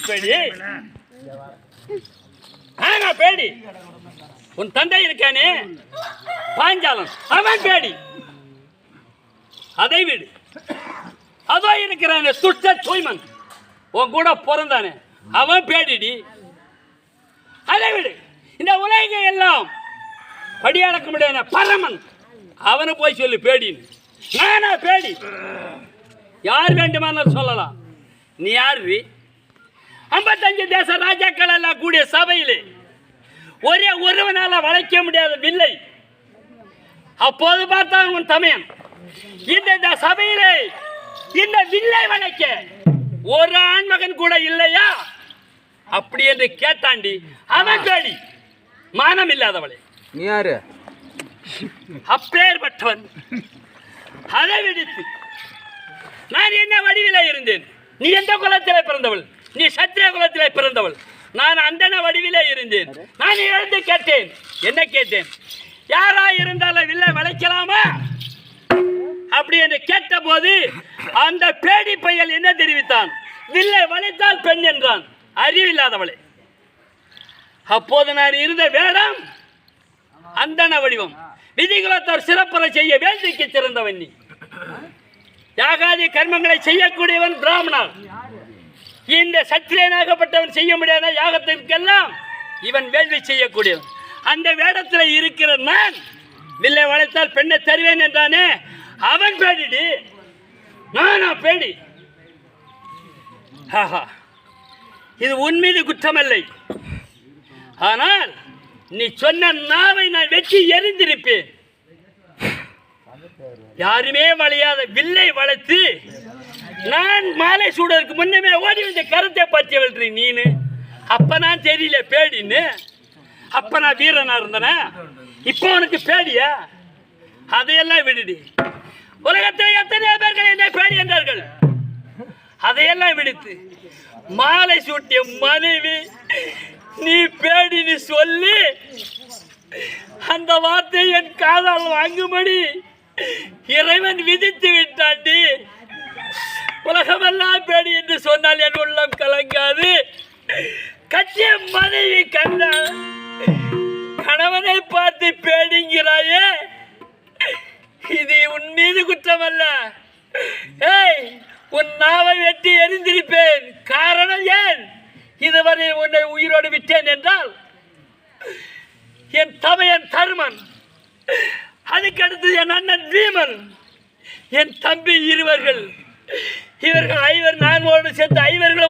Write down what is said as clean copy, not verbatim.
பேடி? ஆனா பேடி. உன் தந்தை இருக்கானே பாஞ்சாலம், அவன் பேடி. அதை விடு. அதோ இருக்கிறானே துஷ்ட தூய்மன், உன் கூட பிறந்தானே அவன் பேடிடி. அதை விடு. இந்த உலகம் எல்லாம் படியளக்க முடியாத பரமன், அவனை போய் சொல்லு பேடின்னு. நானா பேடி? யார் வேண்டுமானாலும் சொல்லலாம். நீ யாரு? 55 தேச ராஜாக்கள் எல்லாம் கூடிய சபையிலே ஒரே ஒருவனால வளைக்க முடியாத வில்லை அப்போது பார்த்தான் உன் தமையன். இந்த சபையிலே இந்த வில்லை வளைக்க ஒரு ஆண்மகன் கூட இல்லையா அப்படி என்று கேட்டாண்டி. அவன் பேடி, மானம் இல்லாதவளே. நீ யாரு? அப்பேற்பட்டவன். அதை விடுத்து நான் என்ன வடிவிலே இருந்தேன்? நீ எந்த குலத்திலே பிறந்தவள்? நீ சத்திரிய குலத்திலே பிறந்தவள். நான் அந்தன வடிவிலே இருந்தேன். நான் எழுந்து கேட்டேன். என்ன கேட்டேன்? யாரா இருந்தாலும் வில்லை வளைக்கலாமா அப்படி என்று கேட்ட போது அந்த பேடி பையல் என்ன தெரிவித்தான்? வில்லை வளைத்தால் பெண் என்றான். அறிவில்லாதவளே. அப்போது நான் இருந்த வேடம் அந்தன வடிவம். விதிகுலத்தார் சிறப்புற செய்ய வேண்டிக்கு சிறந்தவன் நீ. யாகாதி கர்மங்களை செய்யக்கூடியவன் பிராமணன். இந்த சத்திரியனாகப்பட்டவன் செய்ய முடியாத யாகத்திற்கெல்லாம் இவன் வேள்வி செய்யக்கூடியவன். அந்த வேடத்தில் இருக்கிற நான் வில்லை வளைத்தால் பெண்ணை தருவேன் என்றானே அவன் பேடிடி. நானா பேடி? இது உன் மீது குற்றமல்லை. ஆனால் நீ சொன்ன நாவை நான் வெட்டி எரிந்திருப்பேன். யாருமே வளையாத வில்லை வளைத்து நான் மாலை சூடருக்கு முன்னமே ஓடி வந்த கருத்தை பற்றியவள் நீனு. அப்ப நான் தெரியல பேடின்னு. அப்ப நான் வீரனா இருந்தன. இப்போ உனக்கு பேடியா? அதையெல்லாம் விடுடி. உலகத்தில் எத்தனையோ பேர்கள் என்ன பேடி என்றார்கள். அதையெல்லாம் விடுத்து மாலை சூட்டிய மனைவி நீ பேடின்னு சொல்லி அந்த வார்த்தை என் காதால் வாங்கும்படி இறைவன் விதித்து விட்டாண்டி. உலகமெல்லாம் பேடி என்று சொன்னால் என் உள்ளம் கலங்காது. கட்சிய மனைவி கண்ட கணவனை பார்த்து பேடிங்கிறாயே, இது உன் மீது குற்றமல்ல. ஏய், உன் நாவை வெட்டி எரிந்திருப்பேன். காரணம் ஏன்? இதுவரை உன்னை உயிரோடு விட்டேன் என்றால் என் தமையன் தருமன், அதுக்கடுத்து என் அண்ணன் பீமன், என் தம்பி இருவர்கள், இவர்கள் 5 நான் சேர்த்து 5